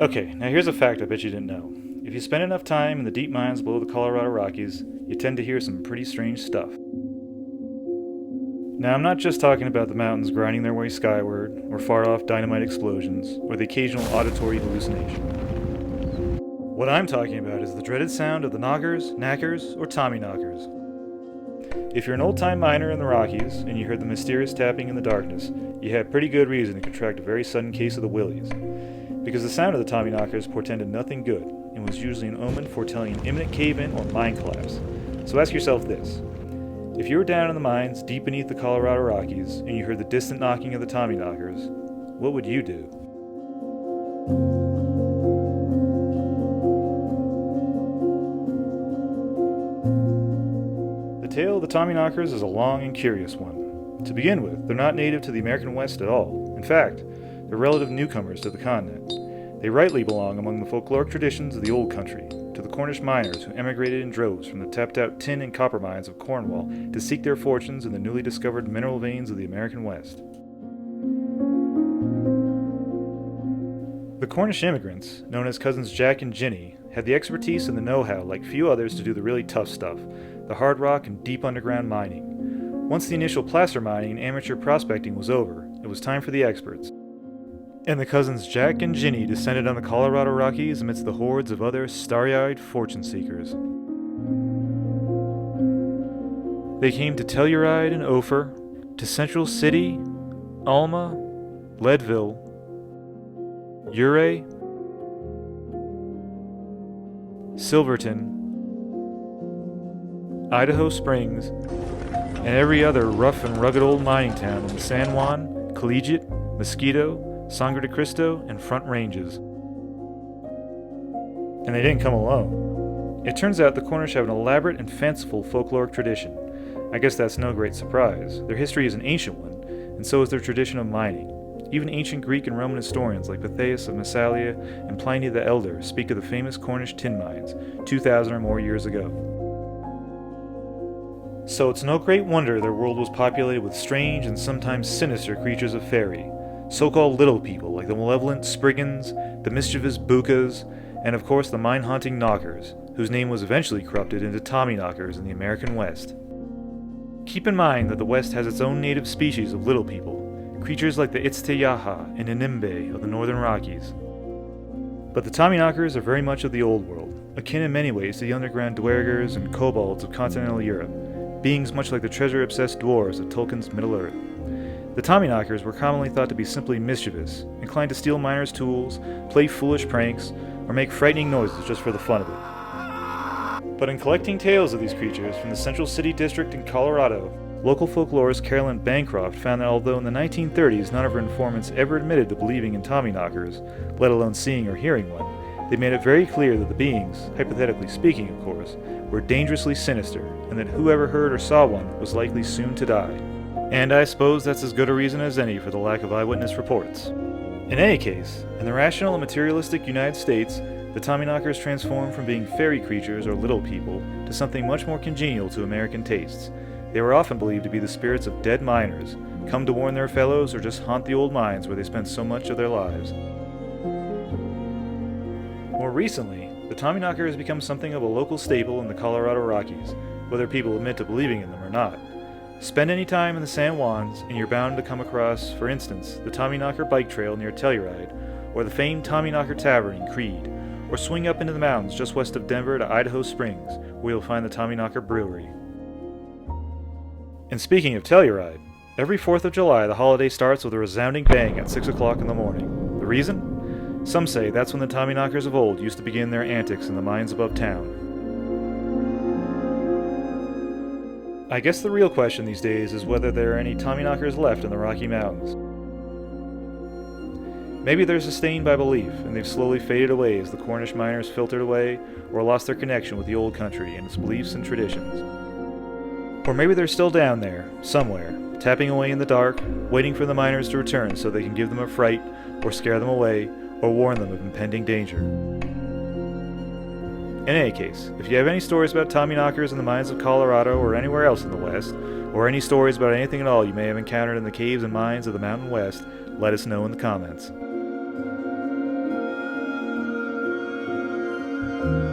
Okay, now here's a fact I bet you didn't know. If you spend enough time in the deep mines below the Colorado Rockies, you tend to hear some pretty strange stuff. Now, I'm not just talking about the mountains grinding their way skyward, or far-off dynamite explosions, or the occasional auditory hallucination. What I'm talking about is the dreaded sound of the knockers, knackers, or Tommyknockers. If you're an old-time miner in the Rockies, and you heard the mysterious tapping in the darkness, you have pretty good reason to contract a very sudden case of the willies. Because the sound of the Tommyknockers portended nothing good, and was usually an omen foretelling an imminent cave-in or mine collapse. So ask yourself this. If you were down in the mines, deep beneath the Colorado Rockies, and you heard the distant knocking of the Tommyknockers, what would you do? The tale of the Tommyknockers is a long and curious one. To begin with, they're not native to the American West at all. In fact, they're relative newcomers to the continent. They rightly belong among the folkloric traditions of the old country, to the Cornish miners who emigrated in droves from the tapped-out tin and copper mines of Cornwall to seek their fortunes in the newly discovered mineral veins of the American West. The Cornish immigrants, known as cousins Jack and Ginny, had the expertise and the know-how like few others to do the really tough stuff, the hard rock and deep underground mining. Once the initial placer mining and amateur prospecting was over, it was time for the experts. And the cousins Jack and Ginny descended on the Colorado Rockies amidst the hordes of other starry-eyed fortune-seekers. They came to Telluride and Ophir, to Central City, Alma, Leadville, Ouray, Silverton, Idaho Springs, and every other rough and rugged old mining town in the San Juan, Collegiate, Mosquito, Sangre de Cristo, and Front Ranges. And they didn't come alone. It turns out the Cornish have an elaborate and fanciful folkloric tradition. I guess that's no great surprise. Their history is an ancient one, and so is their tradition of mining. Even ancient Greek and Roman historians like Pytheas of Massalia and Pliny the Elder speak of the famous Cornish tin mines, 2,000 or more years ago. So it's no great wonder their world was populated with strange and sometimes sinister creatures of fairy, so-called little people like the malevolent Spriggans, the mischievous Bukas, and of course the mine-haunting Knockers, whose name was eventually corrupted into Tommyknockers in the American West. Keep in mind that the West has its own native species of little people, creatures like the Itzteyaha and Inimbe of the northern Rockies. But the Tommyknockers are very much of the old world, akin in many ways to the underground dwarves and kobolds of continental Europe, beings much like the treasure-obsessed dwarves of Tolkien's Middle-earth. The Tommyknockers were commonly thought to be simply mischievous, inclined to steal miners' tools, play foolish pranks, or make frightening noises just for the fun of it. But in collecting tales of these creatures from the Central City District in Colorado, local folklorist Carolyn Bancroft found that although in the 1930s none of her informants ever admitted to believing in Tommyknockers, let alone seeing or hearing one, they made it very clear that the beings, hypothetically speaking of course, were dangerously sinister, and that whoever heard or saw one was likely soon to die. And I suppose that's as good a reason as any for the lack of eyewitness reports. In any case, in the rational and materialistic United States, the Tommyknockers transformed from being fairy creatures or little people to something much more congenial to American tastes. They were often believed to be the spirits of dead miners, come to warn their fellows or just haunt the old mines where they spent so much of their lives. More recently, the Tommyknocker has become something of a local staple in the Colorado Rockies, whether people admit to believing in them or not. Spend any time in the San Juans, and you're bound to come across, for instance, the Tommyknocker bike trail near Telluride, or the famed Tommyknocker Tavern in Creede, or swing up into the mountains just west of Denver to Idaho Springs, where you'll find the Tommyknocker Brewery. And speaking of Telluride, every 4th of July the holiday starts with a resounding bang at 6 o'clock in the morning. The reason? Some say that's when the Tommyknockers of old used to begin their antics in the mines above town. I guess the real question these days is whether there are any Tommyknockers left in the Rocky Mountains. Maybe they're sustained by belief, and they've slowly faded away as the Cornish miners filtered away or lost their connection with the old country and its beliefs and traditions. Or maybe they're still down there, somewhere, tapping away in the dark, waiting for the miners to return so they can give them a fright, or scare them away, or warn them of impending danger. In any case, if you have any stories about Tommyknockers in the mines of Colorado or anywhere else in the West, or any stories about anything at all you may have encountered in the caves and mines of the Mountain West, let us know in the comments. you.